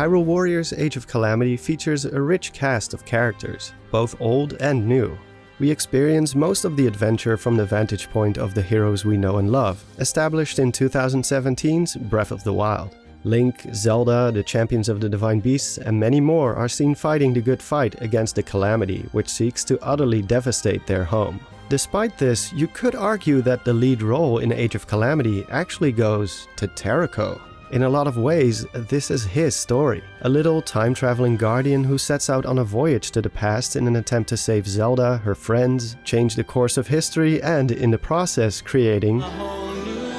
Hyrule Warriors Age of Calamity features a rich cast of characters, both old and new. We experience most of the adventure from the vantage point of the heroes we know and love, established in 2017's Breath of the Wild. Link, Zelda, the champions of the Divine Beasts, and many more are seen fighting the good fight against the Calamity, which seeks to utterly devastate their home. Despite this, you could argue that the lead role in Age of Calamity actually goes to Terrako. In a lot of ways, this is his story. A little time-traveling guardian who sets out on a voyage to the past in an attempt to save Zelda, her friends, change the course of history, and in the process creating a whole new world.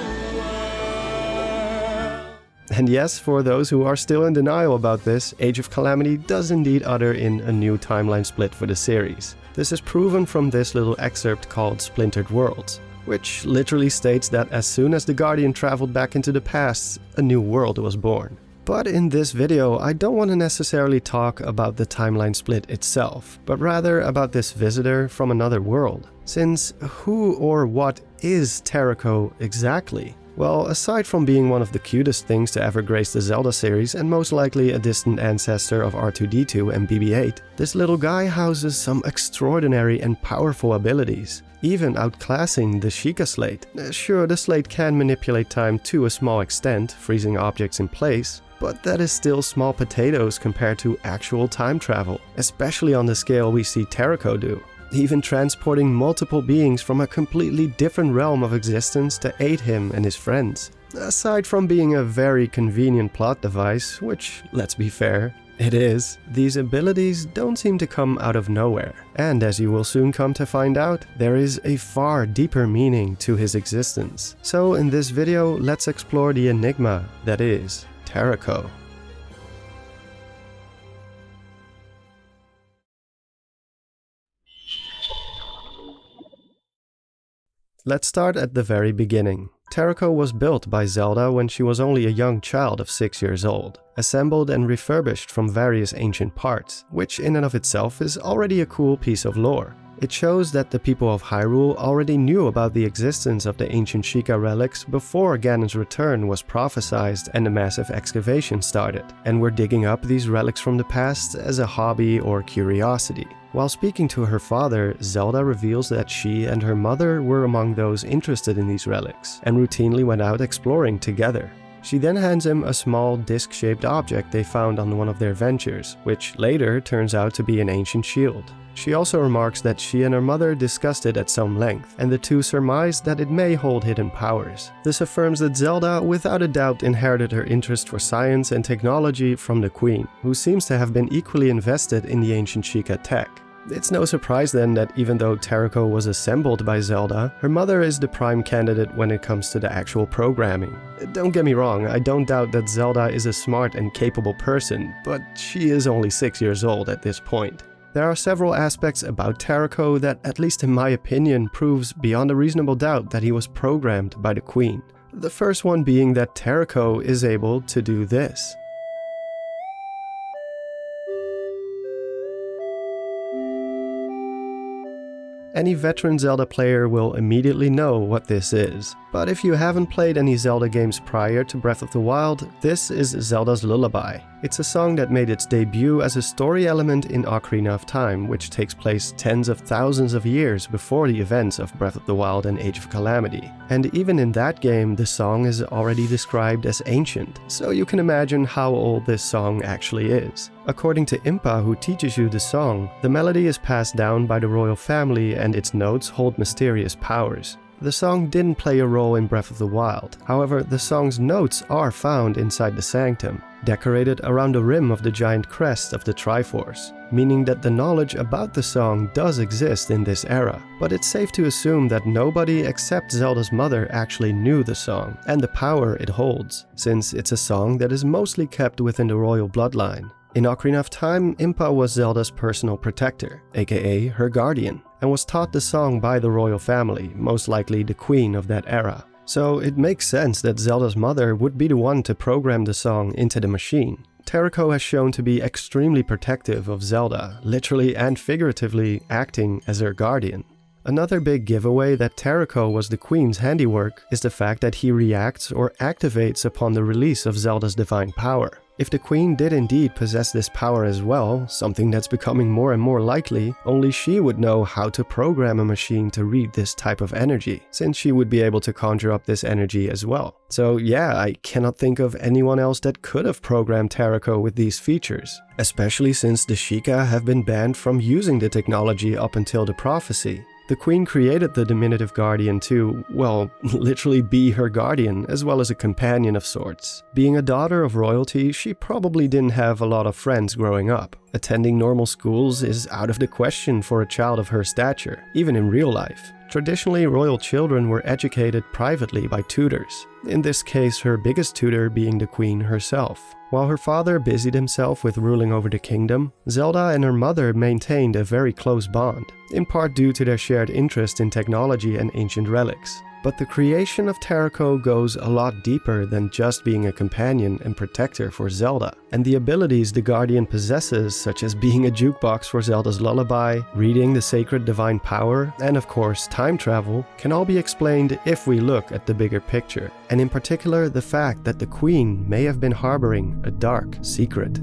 And yes, for those who are still in denial about this, Age of Calamity does indeed usher in a new timeline split for the series. This is proven from this little excerpt called Splintered Worlds, which literally states that as soon as the Guardian traveled back into the past, a new world was born. But in this video, I don't want to necessarily talk about the timeline split itself, but rather about this visitor from another world. Since who or what is Terrako exactly? Well, aside from being one of the cutest things to ever grace the Zelda series and most likely a distant ancestor of R2-D2 and BB-8, this little guy houses some extraordinary and powerful abilities, even outclassing the Sheikah Slate. Sure, the Slate can manipulate time to a small extent, freezing objects in place, but that is still small potatoes compared to actual time travel, especially on the scale we see Terrako do. Even transporting multiple beings from a completely different realm of existence to aid him and his friends. Aside from being a very convenient plot device, which, let's be fair, it is, these abilities don't seem to come out of nowhere. And as you will soon come to find out, there is a far deeper meaning to his existence. So in this video, let's explore the enigma that is Terrako. Let's start at the very beginning. Terrako was built by Zelda when she was only a young child of 6 years old, assembled and refurbished from various ancient parts, which in and of itself is already a cool piece of lore. It shows that the people of Hyrule already knew about the existence of the ancient Sheikah relics before Ganon's return was prophesied and the massive excavation started, and were digging up these relics from the past as a hobby or curiosity. While speaking to her father, Zelda reveals that she and her mother were among those interested in these relics, and routinely went out exploring together. She then hands him a small disc-shaped object they found on one of their ventures, which later turns out to be an ancient shield. She also remarks that she and her mother discussed it at some length, and the two surmised that it may hold hidden powers. This affirms that Zelda without a doubt inherited her interest for science and technology from the Queen, who seems to have been equally invested in the ancient Sheikah tech. It's no surprise then that even though Terrako was assembled by Zelda, her mother is the prime candidate when it comes to the actual programming. Don't get me wrong, I don't doubt that Zelda is a smart and capable person, but she is only 6 years old at this point. There are several aspects about Terrako that, at least in my opinion, proves beyond a reasonable doubt that he was programmed by the Queen. The first one being that Terrako is able to do this. Any veteran Zelda player will immediately know what this is. But if you haven't played any Zelda games prior to Breath of the Wild, this is Zelda's Lullaby. It's a song that made its debut as a story element in Ocarina of Time, which takes place tens of thousands of years before the events of Breath of the Wild and Age of Calamity. And even in that game, the song is already described as ancient, so you can imagine how old this song actually is. According to Impa, who teaches you the song, the melody is passed down by the royal family and its notes hold mysterious powers. The song didn't play a role in Breath of the Wild, however the song's notes are found inside the sanctum, decorated around the rim of the giant crest of the Triforce, meaning that the knowledge about the song does exist in this era. But it's safe to assume that nobody except Zelda's mother actually knew the song and the power it holds, since it's a song that is mostly kept within the royal bloodline. In Ocarina of Time, Impa was Zelda's personal protector, aka her guardian, and was taught the song by the royal family, most likely the queen of that era. So it makes sense that Zelda's mother would be the one to program the song into the machine. Terrako has shown to be extremely protective of Zelda, literally and figuratively acting as her guardian. Another big giveaway that Terrako was the Queen's handiwork is the fact that he reacts or activates upon the release of Zelda's divine power. If the Queen did indeed possess this power as well, something that's becoming more and more likely, only she would know how to program a machine to read this type of energy, since she would be able to conjure up this energy as well. So yeah, I cannot think of anyone else that could have programmed Terrako with these features, especially since the Sheikah have been banned from using the technology up until the prophecy. The Queen created the diminutive guardian to, well, literally be her guardian, as well as a companion of sorts. Being a daughter of royalty, she probably didn't have a lot of friends growing up. Attending normal schools is out of the question for a child of her stature, even in real life. Traditionally, royal children were educated privately by tutors, in this case her biggest tutor being the Queen herself. While her father busied himself with ruling over the kingdom, Zelda and her mother maintained a very close bond, in part due to their shared interest in technology and ancient relics. But the creation of Terrako goes a lot deeper than just being a companion and protector for Zelda, and the abilities the Guardian possesses, such as being a jukebox for Zelda's lullaby, reading the sacred divine power, and of course time travel, can all be explained if we look at the bigger picture, and in particular the fact that the Queen may have been harboring a dark secret.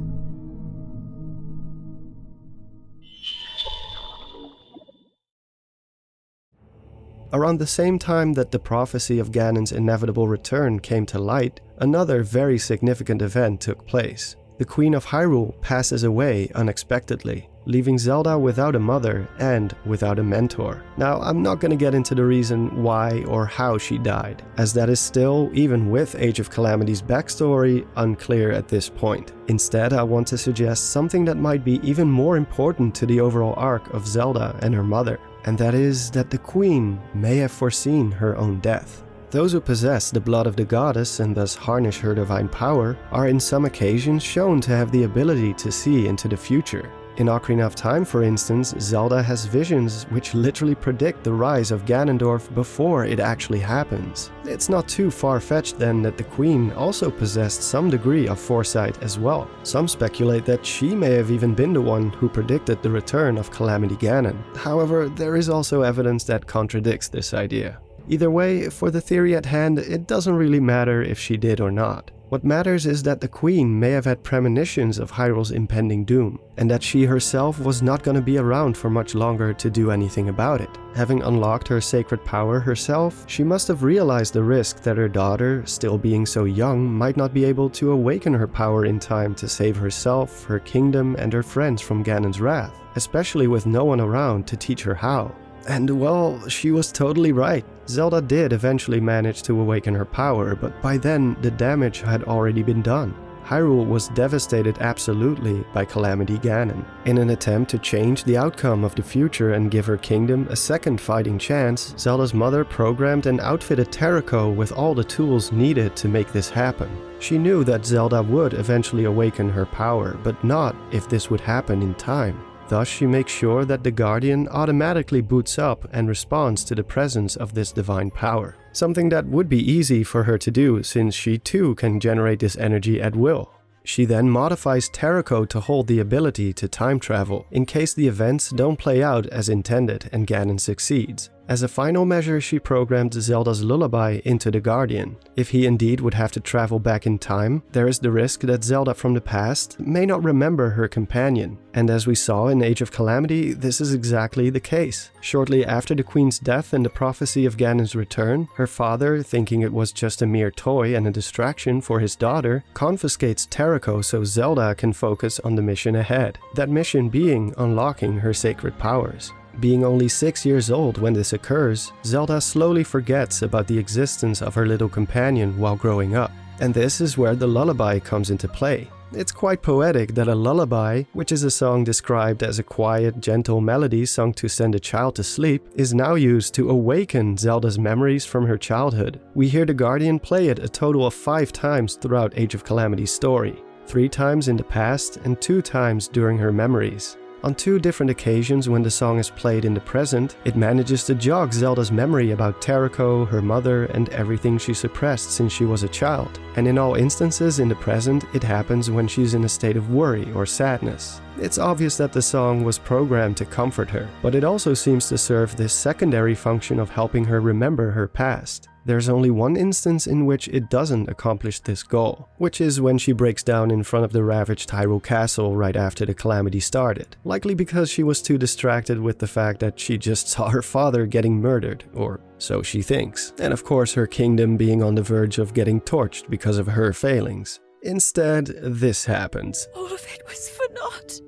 Around the same time that the prophecy of Ganon's inevitable return came to light, another very significant event took place. The Queen of Hyrule passes away unexpectedly, leaving Zelda without a mother and without a mentor. Now, I'm not gonna get into the reason why or how she died, as that is still, even with Age of Calamity's backstory, unclear at this point. Instead, I want to suggest something that might be even more important to the overall arc of Zelda and her mother, and that is that the Queen may have foreseen her own death. Those who possess the blood of the goddess and thus harness her divine power are in some occasions shown to have the ability to see into the future. In Ocarina of Time, for instance, Zelda has visions which literally predict the rise of Ganondorf before it actually happens. It's not too far-fetched then that the Queen also possessed some degree of foresight as well. Some speculate that she may have even been the one who predicted the return of Calamity Ganon. However, there is also evidence that contradicts this idea. Either way, for the theory at hand, it doesn't really matter if she did or not. What matters is that the Queen may have had premonitions of Hyrule's impending doom, and that she herself was not going to be around for much longer to do anything about it. Having unlocked her sacred power herself, she must have realized the risk that her daughter, still being so young, might not be able to awaken her power in time to save herself, her kingdom, and her friends from Ganon's wrath, especially with no one around to teach her how. And well, she was totally right. Zelda did eventually manage to awaken her power, but by then the damage had already been done. Hyrule was devastated absolutely by Calamity Ganon. In an attempt to change the outcome of the future and give her kingdom a second fighting chance, Zelda's mother programmed and outfitted Terrako with all the tools needed to make this happen. She knew that Zelda would eventually awaken her power, but not if this would happen in time. Thus, she makes sure that the Guardian automatically boots up and responds to the presence of this divine power. Something that would be easy for her to do since she too can generate this energy at will. She then modifies Terrako to hold the ability to time travel, in case the events don't play out as intended and Ganon succeeds. As a final measure, she programmed Zelda's lullaby into the Guardian. If he indeed would have to travel back in time, there is the risk that Zelda from the past may not remember her companion. And as we saw in Age of Calamity, this is exactly the case. Shortly after the Queen's death and the prophecy of Ganon's return, her father, thinking it was just a mere toy and a distraction for his daughter, confiscates Terrako so Zelda can focus on the mission ahead. That mission being unlocking her sacred powers. Being only 6 years old when this occurs, Zelda slowly forgets about the existence of her little companion while growing up. And this is where the lullaby comes into play. It's quite poetic that a lullaby, which is a song described as a quiet, gentle melody sung to send a child to sleep, is now used to awaken Zelda's memories from her childhood. We hear the Guardian play it a total of 5 times throughout Age of Calamity's story. 3 times in the past and 2 times during her memories. On 2 different occasions when the song is played in the present, it manages to jog Zelda's memory about Terrako, her mother, and everything she suppressed since she was a child. And in all instances in the present, it happens when she's in a state of worry or sadness. It's obvious that the song was programmed to comfort her, but it also seems to serve this secondary function of helping her remember her past. There's only one instance in which it doesn't accomplish this goal, which is when she breaks down in front of the ravaged Hyrule Castle right after the calamity started, likely because she was too distracted with the fact that she just saw her father getting murdered, or so she thinks, and of course her kingdom being on the verge of getting torched because of her failings. Instead, this happens. All of it was for naught.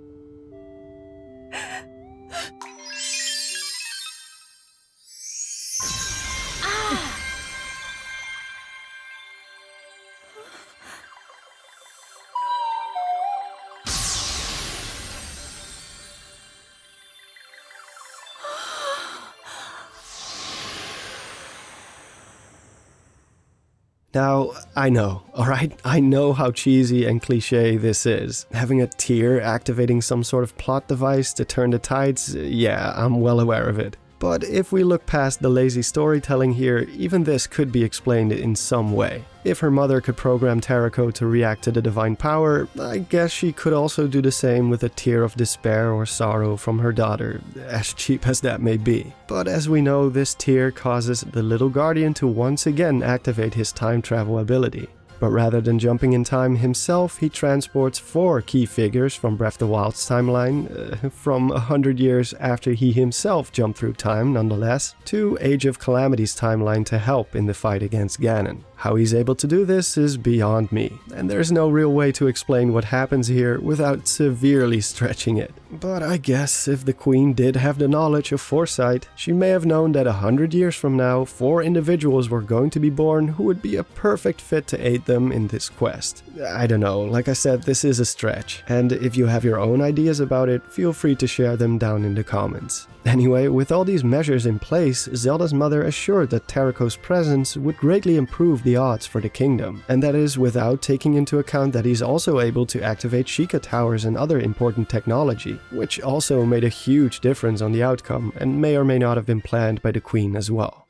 Now, I know, alright? I know how cheesy and cliche this is. Having a tear activating some sort of plot device to turn the tides, yeah, I'm well aware of it. But if we look past the lazy storytelling here, even this could be explained in some way. If her mother could program Terrako to react to the divine power, I guess she could also do the same with a tear of despair or sorrow from her daughter, as cheap as that may be. But as we know, this tear causes the little guardian to once again activate his time travel ability. But rather than jumping in time himself, he transports 4 key figures from Breath of the Wild's timeline, from 100 years after he himself jumped through time nonetheless, to Age of Calamity's timeline to help in the fight against Ganon. How he's able to do this is beyond me, and there's no real way to explain what happens here without severely stretching it. But I guess if the Queen did have the knowledge of foresight, she may have known that 100 years from now, 4 individuals were going to be born who would be a perfect fit to aid them in this quest. I don't know, like I said, this is a stretch, and if you have your own ideas about it, feel free to share them down in the comments. Anyway, with all these measures in place, Zelda's mother assured that Terrako's presence would greatly improve the odds for the kingdom, and that is without taking into account that he's also able to activate Sheikah towers and other important technology, which also made a huge difference on the outcome and may or may not have been planned by the Queen as well.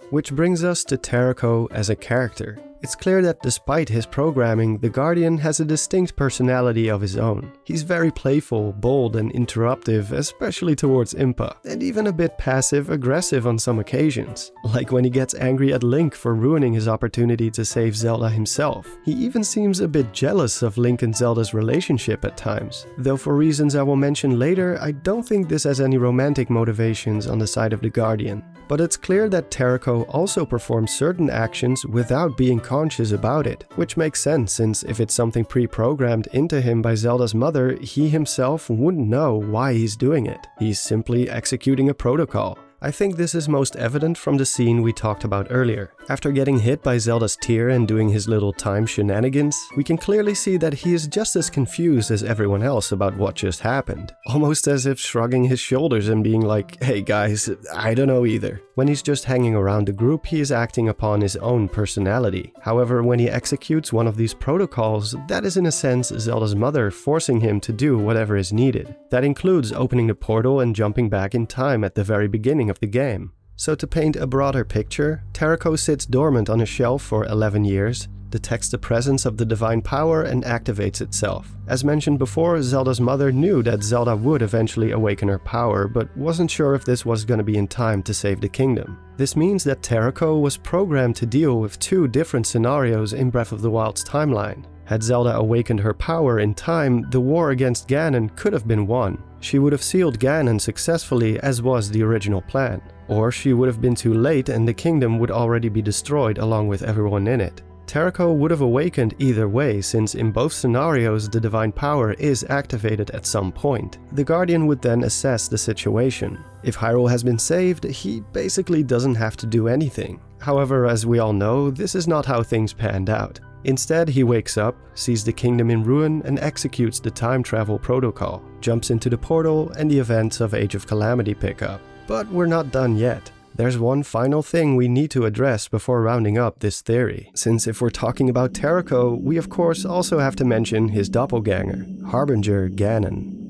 Which brings us to Terrako as a character. It's clear that despite his programming, the Guardian has a distinct personality of his own. He's very playful, bold and interruptive, especially towards Impa, and even a bit passive-aggressive on some occasions. Like when he gets angry at Link for ruining his opportunity to save Zelda himself. He even seems a bit jealous of Link and Zelda's relationship at times. Though for reasons I will mention later, I don't think this has any romantic motivations on the side of the Guardian. But it's clear that Terrako also performs certain actions without being conscious about it, which makes sense since if it's something pre-programmed into him by Zelda's mother, he himself wouldn't know why he's doing it. He's simply executing a protocol. I think this is most evident from the scene we talked about earlier. After getting hit by Zelda's tear and doing his little time shenanigans, we can clearly see that he is just as confused as everyone else about what just happened. Almost as if shrugging his shoulders and being like, hey guys, I don't know either. When he's just hanging around the group, he is acting upon his own personality. However, when he executes one of these protocols, that is in a sense Zelda's mother forcing him to do whatever is needed. That includes opening the portal and jumping back in time at the very beginning of the game. So to paint a broader picture, Terrako sits dormant on a shelf for 11 years, detects the presence of the divine power and activates itself. As mentioned before, Zelda's mother knew that Zelda would eventually awaken her power, but wasn't sure if this was going to be in time to save the kingdom. This means that Terrako was programmed to deal with 2 different scenarios in Breath of the Wild's timeline. Had Zelda awakened her power in time, the war against Ganon could have been won. She would have sealed Ganon successfully as was the original plan. Or she would have been too late and the kingdom would already be destroyed along with everyone in it. Terrako would have awakened either way since in both scenarios the divine power is activated at some point. The Guardian would then assess the situation. If Hyrule has been saved, he basically doesn't have to do anything. However, as we all know, this is not how things panned out. Instead, he wakes up, sees the kingdom in ruin and executes the time travel protocol, jumps into the portal and the events of Age of Calamity pick up. But we're not done yet. There's one final thing we need to address before rounding up this theory, since if we're talking about Terrako, we of course also have to mention his doppelganger, Harbinger Ganon.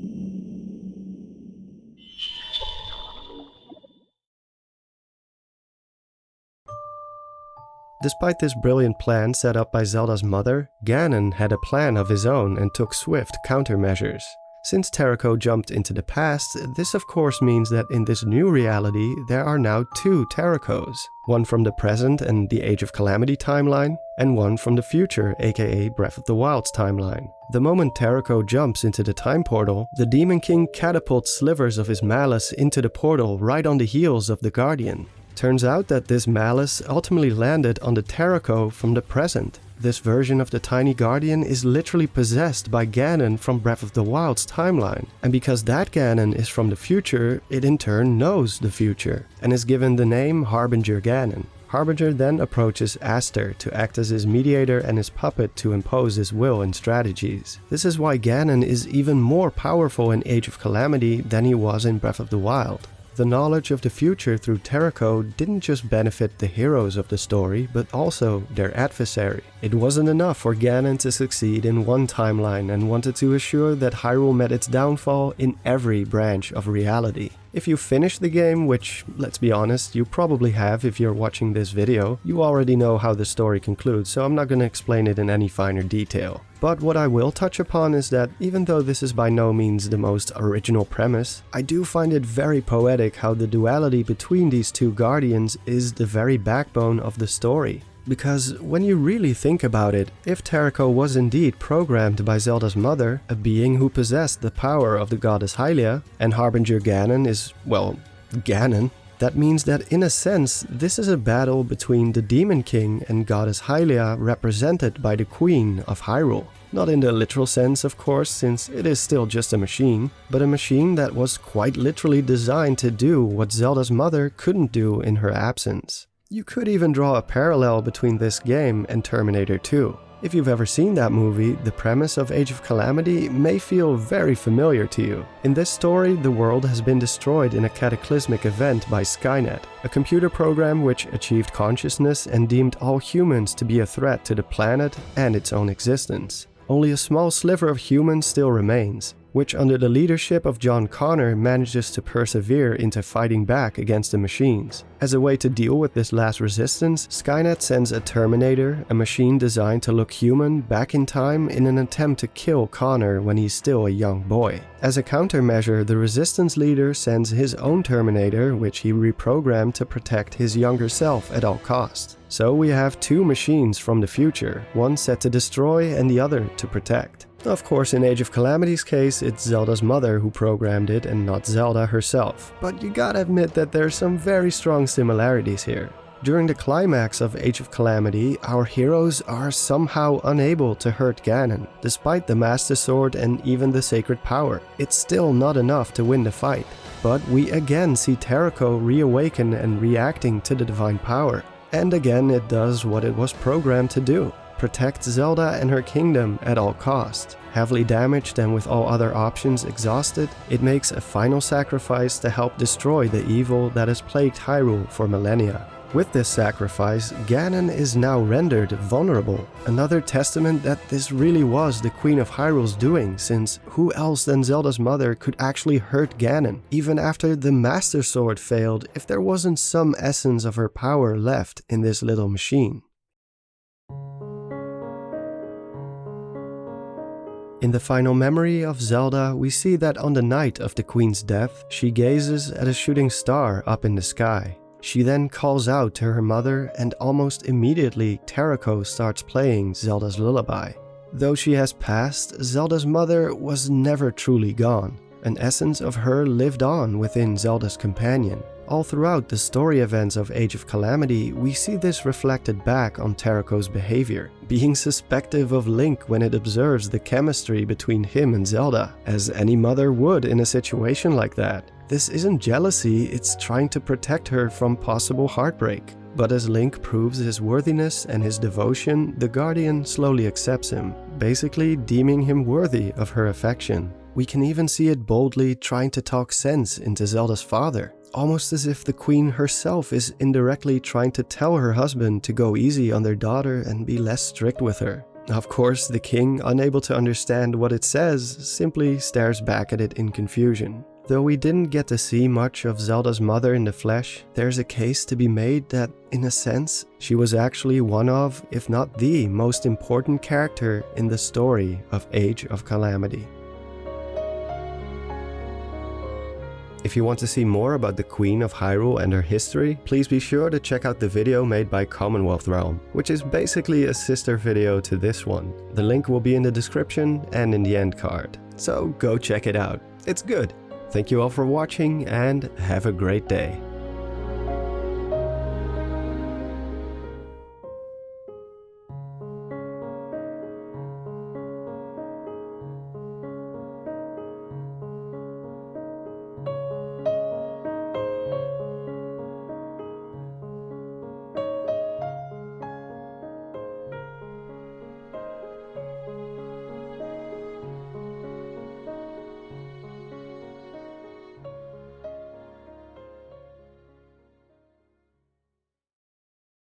Despite this brilliant plan set up by Zelda's mother, Ganon had a plan of his own and took swift countermeasures. Since Terrako jumped into the past, this of course means that in this new reality there are now two Terrakos. One from the present and the Age of Calamity timeline, and one from the future, aka Breath of the Wild's timeline. The moment Terrako jumps into the time portal, the Demon King catapults slivers of his malice into the portal right on the heels of the Guardian. Turns out that this malice ultimately landed on the Terrako from the present. This version of the tiny Guardian is literally possessed by Ganon from Breath of the Wild's timeline. And because that Ganon is from the future, it in turn knows the future, and is given the name Harbinger Ganon. Harbinger then approaches Aster to act as his mediator and his puppet to impose his will and strategies. This is why Ganon is even more powerful in Age of Calamity than he was in Breath of the Wild. The knowledge of the future through Terrako didn't just benefit the heroes of the story, but also their adversary. It wasn't enough for Ganon to succeed in one timeline and wanted to assure that Hyrule met its downfall in every branch of reality. If you finished the game, which, let's be honest, you probably have if you're watching this video, you already know how the story concludes, so I'm not going to explain it in any finer detail. But what I will touch upon is that even though this is by no means the most original premise, I do find it very poetic how the duality between these two guardians is the very backbone of the story. Because when you really think about it, if Terrako was indeed programmed by Zelda's mother, a being who possessed the power of the goddess Hylia, and Harbinger Ganon is, well, Ganon, that means that in a sense, this is a battle between the Demon King and goddess Hylia represented by the Queen of Hyrule. Not in the literal sense, of course, since it is still just a machine, but a machine that was quite literally designed to do what Zelda's mother couldn't do in her absence. You could even draw a parallel between this game and Terminator 2. If you've ever seen that movie, the premise of Age of Calamity may feel very familiar to you. In this story, the world has been destroyed in a cataclysmic event by Skynet, a computer program which achieved consciousness and deemed all humans to be a threat to the planet and its own existence. Only a small sliver of humans still remains, which under the leadership of John Connor manages to persevere into fighting back against the machines. As a way to deal with this last resistance, Skynet sends a Terminator, a machine designed to look human, back in time in an attempt to kill Connor when he's still a young boy. As a countermeasure, the resistance leader sends his own Terminator, which he reprogrammed to protect his younger self at all costs. So we have two machines from the future, one set to destroy and the other to protect. Of course, in Age of Calamity's case, it's Zelda's mother who programmed it and not Zelda herself. But you gotta admit that there's some very strong similarities here. During the climax of Age of Calamity, our heroes are somehow unable to hurt Ganon. Despite the Master Sword and even the Sacred Power, it's still not enough to win the fight. But we again see Terrako reawaken and reacting to the Divine Power. And again it does what it was programmed to do. Protect Zelda and her kingdom at all costs. Heavily damaged and with all other options exhausted, it makes a final sacrifice to help destroy the evil that has plagued Hyrule for millennia. With this sacrifice, Ganon is now rendered vulnerable. Another testament that this really was the Queen of Hyrule's doing, since who else than Zelda's mother could actually hurt Ganon, even after the Master Sword failed, if there wasn't some essence of her power left in this little machine. In the final memory of Zelda, we see that on the night of the Queen's death, she gazes at a shooting star up in the sky. She then calls out to her mother, and almost immediately Terrako starts playing Zelda's lullaby. Though she has passed, Zelda's mother was never truly gone. An essence of her lived on within Zelda's companion. All throughout the story events of Age of Calamity, we see this reflected back on Terrako's behavior, being suspective of Link when it observes the chemistry between him and Zelda, as any mother would in a situation like that. This isn't jealousy, it's trying to protect her from possible heartbreak. But as Link proves his worthiness and his devotion, the Guardian slowly accepts him, basically deeming him worthy of her affection. We can even see it boldly trying to talk sense into Zelda's father. Almost as if the Queen herself is indirectly trying to tell her husband to go easy on their daughter and be less strict with her. Of course, the king, unable to understand what it says, simply stares back at it in confusion. Though we didn't get to see much of Zelda's mother in the flesh, there's a case to be made that, in a sense, she was actually one of, if not the most important character in the story of Age of Calamity. If you want to see more about the Queen of Hyrule and her history, please be sure to check out the video made by Commonwealth Realm, which is basically a sister video to this one. The link will be in the description and in the end card, so go check it out. It's good. Thank you all for watching and have a great day.